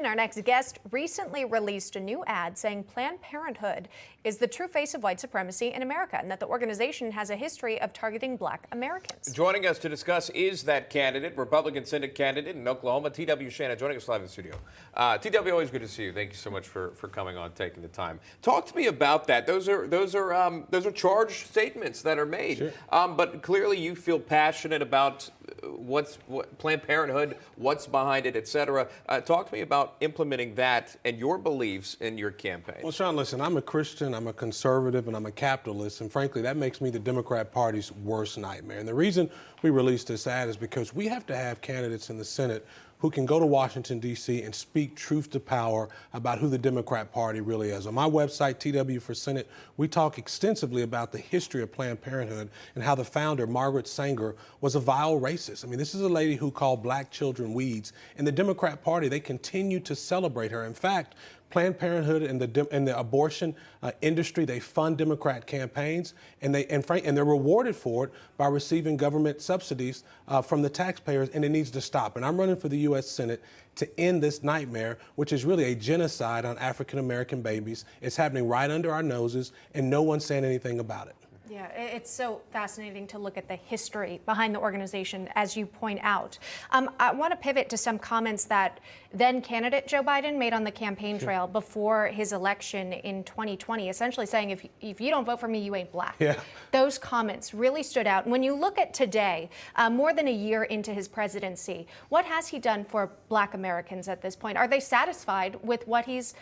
Our next guest recently released a new ad saying Planned Parenthood is the true face of white supremacy in America and that the organization has a history of targeting Black Americans. Joining us to discuss is that candidate, Republican Senate candidate in Oklahoma, TW Shannon, joining us live in the studio. TW, always good to see you. Thank you so much for coming on, taking the time. Talk to me about that. Those are charged statements that are made. Sure. But clearly you feel passionate about what Planned Parenthood, what's behind it, et cetera. Talk to me about implementing that and your beliefs in your campaign. Well, Sean, listen, I'm a Christian, I'm a conservative, and I'm a capitalist, and frankly, that makes me the Democrat Party's worst nightmare. And the reason we released this ad is because we have to have candidates in the Senate who can go to Washington, D.C. and speak truth to power about who the Democrat Party really is. On my website, TW for Senate, we talk extensively about the history of Planned Parenthood and how the founder, Margaret Sanger, was a vile racist. I mean, this is a lady who called Black children weeds. And the Democrat Party, they continue to celebrate her. In fact, Planned Parenthood and the abortion industry, they fund Democrat campaigns, and they're rewarded for it by receiving government subsidies from the taxpayers, and it needs to stop. And I'm running for the U.S. Senate to end this nightmare, which is really a genocide on African-American babies. It's happening right under our noses, and no one's saying anything about it. Yeah, it's so fascinating to look at the history behind the organization, as you point out. I want to pivot to some comments that then candidate Joe Biden made on the campaign trail before his election in 2020, essentially saying, if you don't vote for me, you ain't Black. Yeah. Those comments really stood out. When you look at today, more than a year into his presidency, what has he done for Black Americans at this point? Are they satisfied with what he's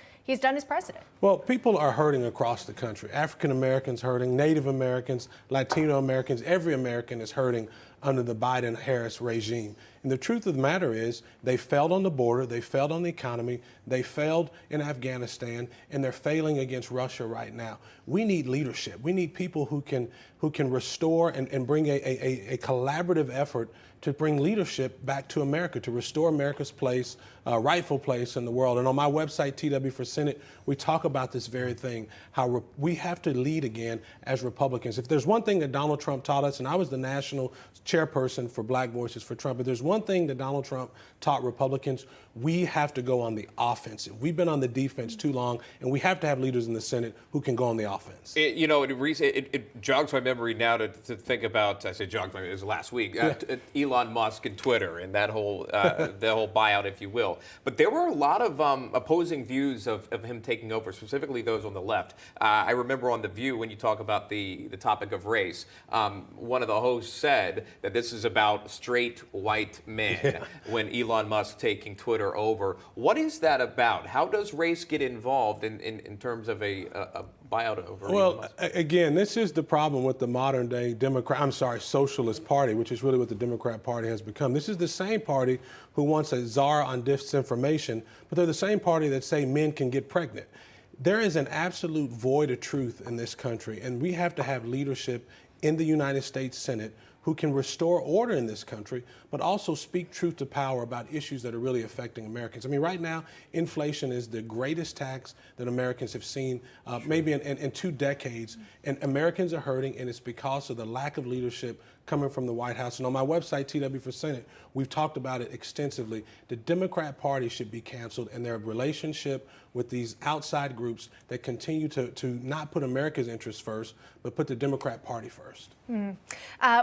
done as president? Well, people are hurting across the country. African Americans hurting, Native Americans, Latino Americans, every American is hurting under the Biden-Harris regime. And the truth of the matter is they failed on the border, they failed on the economy, they failed in Afghanistan, and they're failing against Russia right now. We need leadership. We need people who can restore and bring a collaborative effort to bring leadership back to America, to restore America's place, rightful place in the world. And on my website, TW for Senate, we talk about this very thing, how we have to lead again as Republicans. If there's one thing that Donald Trump taught us, and I was the national chairperson for Black Voices for Trump, if there's one thing that Donald Trump taught Republicans, we have to go on the offensive. We've been on the defense too long, and we have to have leaders in the Senate who can go on the offense. It jogs my memory now to think about, I say jogs my memory, it was last week, Elon Musk and Twitter and that whole the whole buyout, if you will. But there were a lot of opposing views of him taking over, specifically those on the left. I remember on The View, when you talk about the topic of race, one of the hosts said that this is about straight white men when Elon Musk taking Twitter over. What is that about? How does race get involved in terms of a buyout over Elon Musk? Again, this is the problem with the modern day Socialist Party, which is really what the Democrat Party has become. This is the same party who wants a czar on disinformation, but they're the same party that say men can get pregnant. There is an absolute void of truth in this country, and we have to have leadership in the United States Senate who can restore order in this country, but also speak truth to power about issues that are really affecting Americans. I mean, right now, inflation is the greatest tax that Americans have seen maybe in 2 decades, and Americans are hurting, and it's because of the lack of leadership coming from the White House. And on my website, TW for Senate, we've talked about it extensively. The Democrat Party should be canceled, and their relationship with these outside groups that continue to not put America's interests first, but put the Democrat Party first.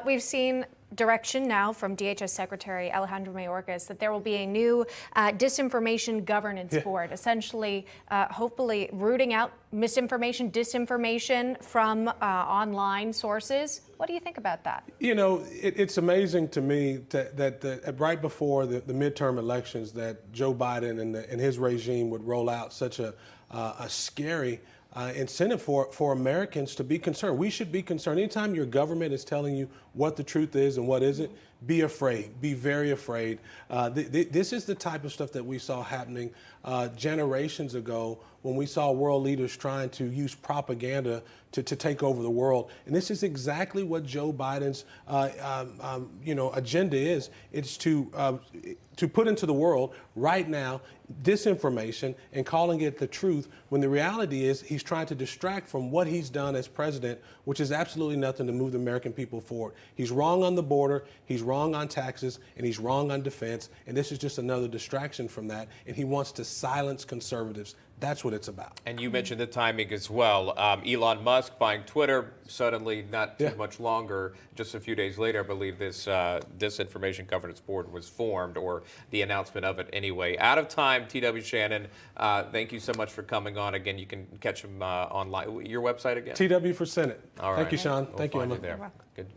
We've seen direction now from DHS Secretary Alejandro Mayorkas that there will be a new Disinformation Governance Board, essentially, hopefully rooting out misinformation, disinformation from online sources. What do you think about that? You know, it's amazing to me that right before the midterm elections that Joe Biden and his regime would roll out such a scary incentive for Americans to be concerned. We should be concerned. Anytime your government is telling you what the truth is and what isn't, be afraid, be very afraid. This is the type of stuff that we saw happening generations ago when we saw world leaders trying to use propaganda to take over the world. And this is exactly what Joe Biden's agenda is. It's to put into the world right now disinformation and calling it the truth, when the reality is he's trying to distract from what he's done as president, which is absolutely nothing to move the American people forward. He's wrong on the border. He's wrong on taxes, and he's wrong on defense, and this is just another distraction from that, and he wants to silence conservatives. That's what it's about. And you mentioned the timing as well. Elon Musk buying Twitter, suddenly not too much longer, just a few days later, I believe this Disinformation Governance Board was formed, or the announcement of it anyway. Out of time, TW Shannon, thank you so much for coming on. Again, you can catch him online. Your website again? TW for Senate. All right. Thank you, Sean. We'll Thank you, find Emma. there. Good.